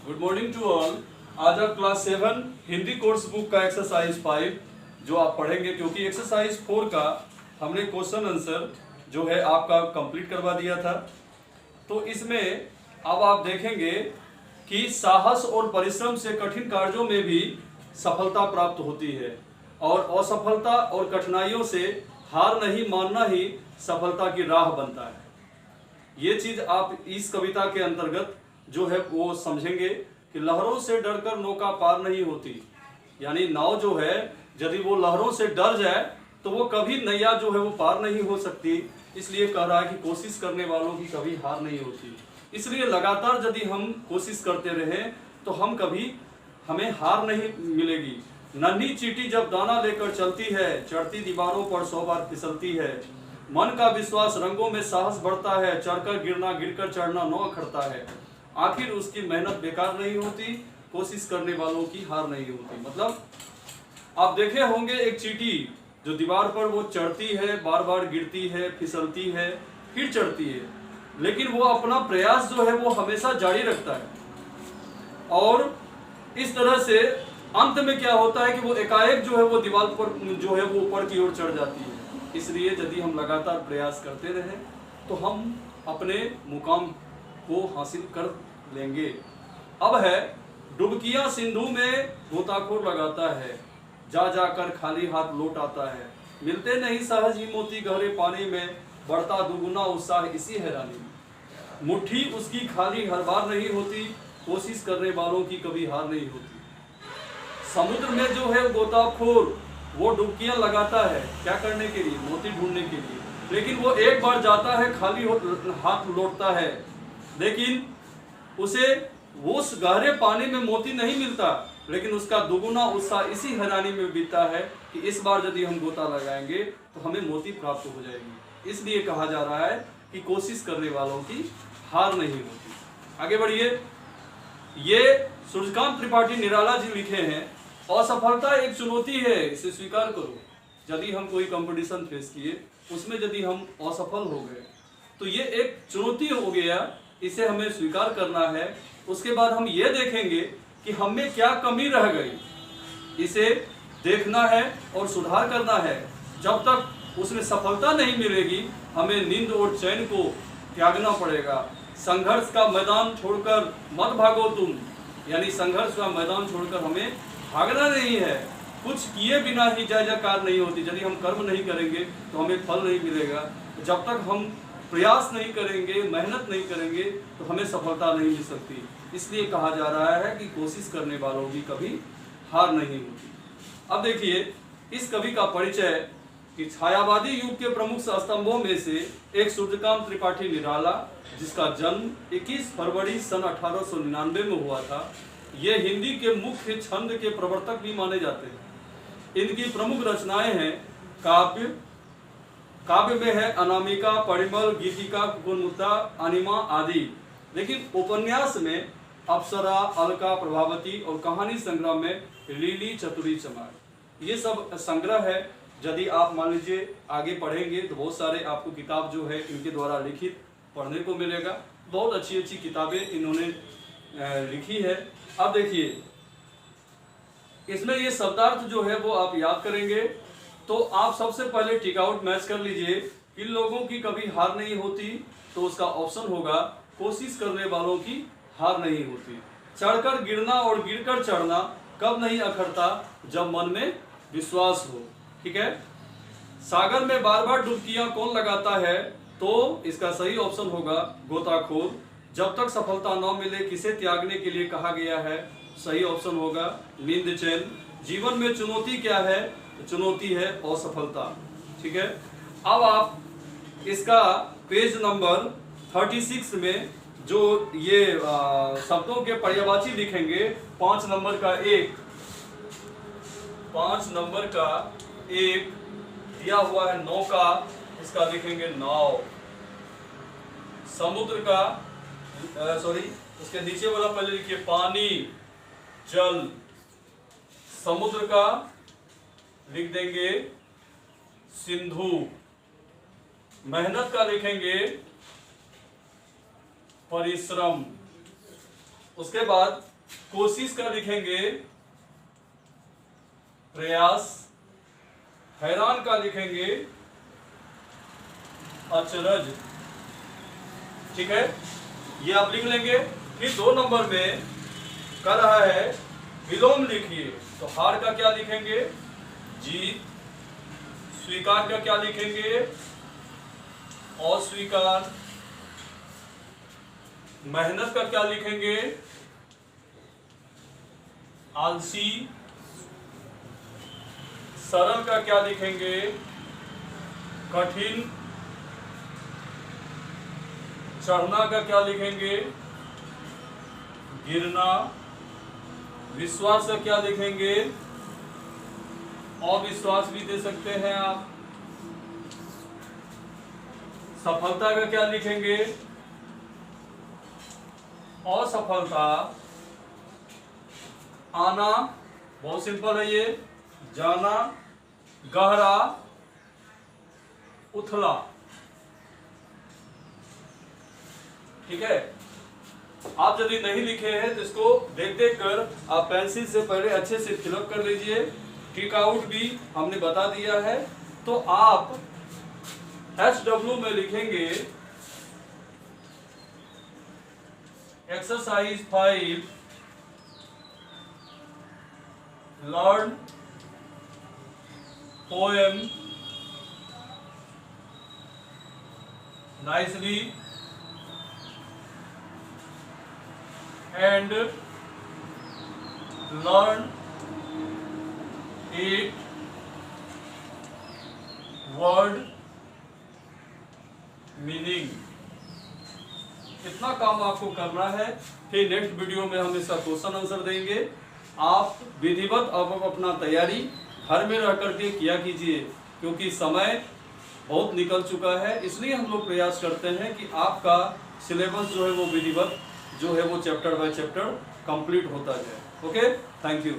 Good morning to all. आज आप class 7 Hindi course book का एक्सरसाइज 5 जो आप पढ़ेंगे, क्योंकि एक्सरसाइज 4 का हमने क्वेश्चन आंसर जो है आपका कंप्लीट करवा दिया था। तो इसमें अब आप देखेंगे कि साहस और परिश्रम से कठिन कार्यों में भी सफलता प्राप्त होती है और असफलता और कठिनाइयों से हार नहीं मानना ही सफलता की राह बनता है। ये चीज आप इस कविता के अंतर्गत जो है वो समझेंगे कि लहरों से डरकर नौका पार नहीं होती, यानी नाव जो है यदि वो लहरों से डर जाए तो वो कभी नैया जो है वो पार नहीं हो सकती। इसलिए कह रहा है कि कोशिश करने वालों की कभी हार नहीं होती। इसलिए लगातार यदि हम कोशिश करते रहें तो हमें हार नहीं मिलेगी। नन्ही चींटी जब दाना लेकर चलती है, चढ़ती दीवारों पर 100 बार फिसलती है। मन का विश्वास रंगों में साहस बढ़ता है, चढ़कर गिरना गिरकर चढ़ना नौ अखरता है। आखिर उसकी मेहनत बेकार नहीं होती, कोशिश करने वालों की हार नहीं होती। मतलब आप देखे होंगे एक चींटी जो दीवार पर वो चढ़ती है, बार बार गिरती है, फिसलती है, फिर चढ़ती है, लेकिन वो अपना प्रयास जो है वो हमेशा जारी रखता है। और इस तरह से अंत में क्या होता है कि वो एकाएक जो है वो दीवार पर जो है वो ऊपर की ओर चढ़ जाती है। इसलिए यदि हम लगातार प्रयास करते रहें तो हम अपने मुकाम को हासिल कर लेंगे। अब है डुबकियां सिंधु में गोताखोर लगाता है, जा जाकर खाली हाथ लौट आता है। मिलते नहीं सहज ही मोती गहरे पानी में, बढ़ता दुगुना उत्साह इसी हैरानी में। मुट्ठी उसकी खाली हर बार नहीं होती, कोशिश करने वालों की कभी हार नहीं होती। समुद्र में जो है गोताखोर वो डुबकियां लगाता है, क्या करने के लिए? मोती ढूंढने के लिए। लेकिन वो एक बार जाता है, खाली हाथ लौटता है, लेकिन उसे उस गहरे पानी में मोती नहीं मिलता, लेकिन उसका दुगुना उत्साह इसी हैरानी में बीतता है कि इस बार यदि हम गोता लगाएंगे तो हमें मोती प्राप्त हो जाएगी। इसलिए कहा जा रहा है कि कोशिश करने वालों की हार नहीं होती। आगे बढ़िए। ये सूर्यकांत त्रिपाठी निराला जी लिखे हैं, असफलता एक चुनौती है, इसे स्वीकार करो। यदि हम कोई कंपटीशन फेस किए, उसमें यदि हम असफल हो गए तो ये एक चुनौती हो गया, इसे हमें स्वीकार करना है। उसके बाद हम ये देखेंगे कि हमें क्या कमी रह गई, इसे देखना है और सुधार करना है। जब तक उसमें सफलता नहीं मिलेगी हमें नींद और चैन को त्यागना पड़ेगा। संघर्ष का मैदान छोड़कर मत भागो तुम, यानी संघर्ष का मैदान छोड़कर हमें भागना नहीं है। कुछ किए बिना ही जय जयकार नहीं होती। यदि हम कर्म नहीं करेंगे तो हमें फल नहीं मिलेगा। जब तक हम प्रयास नहीं करेंगे, मेहनत नहीं करेंगे तो हमें सफलता नहीं मिल सकती। इसलिए कहा जा रहा है कि कोशिश करने वालों की कभी हार नहीं होती। अब देखिए इस कवि का परिचय कि छायावादी युग के प्रमुख स्तंभों में से एक सूर्यकांत त्रिपाठी निराला, जिसका जन्म 21 फरवरी सन 1899 में हुआ था। ये हिंदी के मुख्य छंद के प्रवर्तक भी माने जाते हैं। इनकी प्रमुख रचनाएं हैं काव्य में है अनामिका, परिमल, गीतिका, कुकुरमुत्ता, अनिमा आदि। लेकिन उपन्यास में अप्सरा, अलका, प्रभावती और कहानी संग्रह में लीली, चतुरी, चमार, ये सब संग्रह है। यदि आप मान लीजिए आगे पढ़ेंगे तो बहुत सारे आपको किताब जो है इनके द्वारा लिखित पढ़ने को मिलेगा। बहुत अच्छी अच्छी किताबें इन्होंने लिखी है। अब देखिए इसमें ये शब्दार्थ जो है वो आप याद करेंगे तो आप सबसे पहले टिक आउट मैच कर लीजिए। किन लोगों की कभी हार नहीं होती, तो उसका ऑप्शन होगा कोशिश करने वालों की हार नहीं होती। चढ़कर गिरना और गिरकर चढ़ना कब नहीं अखरता, जब मन में विश्वास हो। ठीक है। सागर में बार बार डुबकियां कौन लगाता है, तो इसका सही ऑप्शन होगा गोताखोर। जब तक सफलता न मिले किसे त्यागने के लिए कहा गया है, सही ऑप्शन होगा नींद चैन। जीवन में चुनौती क्या है, चुनौती है असफलता। ठीक है। अब आप इसका पेज नंबर 36 में जो ये शब्दों के पर्यायवाची लिखेंगे, 5 नंबर का एक दिया हुआ है नौका, इसका लिखेंगे नाव। समुद्र का उसके नीचे वाला पहले लिखिए पानी, जल। समुद्र का लिख देंगे सिंधु। मेहनत का लिखेंगे परिश्रम। उसके बाद कोशिश का लिखेंगे प्रयास, हैरान का लिखेंगे अचरज। ठीक है, ये आप लिख लेंगे। फिर 2 नंबर में कह रहा है विलोम लिखिए, तो हार का क्या लिखेंगे जीत, स्वीकार का क्या लिखेंगे अस्वीकार, मेहनत का क्या लिखेंगे आलसी, सरल का क्या लिखेंगे कठिन, चढ़ना का क्या लिखेंगे गिरना, विश्वास का क्या लिखेंगे अविश्वास भी दे सकते हैं आप, सफलता का क्या लिखेंगे असफलता, आना बहुत सिंपल है ये, जाना गहरा उथला। ठीक है, आप यदि नहीं लिखे हैं तो इसको देख देख कर आप पेंसिल से पहले अच्छे से फिलअप कर लीजिए। टिक आउट भी हमने बता दिया है। तो आप HW में लिखेंगे exercise 5 learn poem nicely and learn it word meaning। इतना काम आपको करना है। फिर नेक्स्ट वीडियो में हम इसका क्वेश्चन आंसर देंगे। आप विधिवत अब अपना तैयारी घर में रह करके किया कीजिए, क्योंकि समय बहुत निकल चुका है। इसलिए हम लोग प्रयास करते हैं कि आपका सिलेबस जो है वो विधिवत जो है वो चैप्टर बाय चैप्टर कंप्लीट होता जाए। Okay, thank you.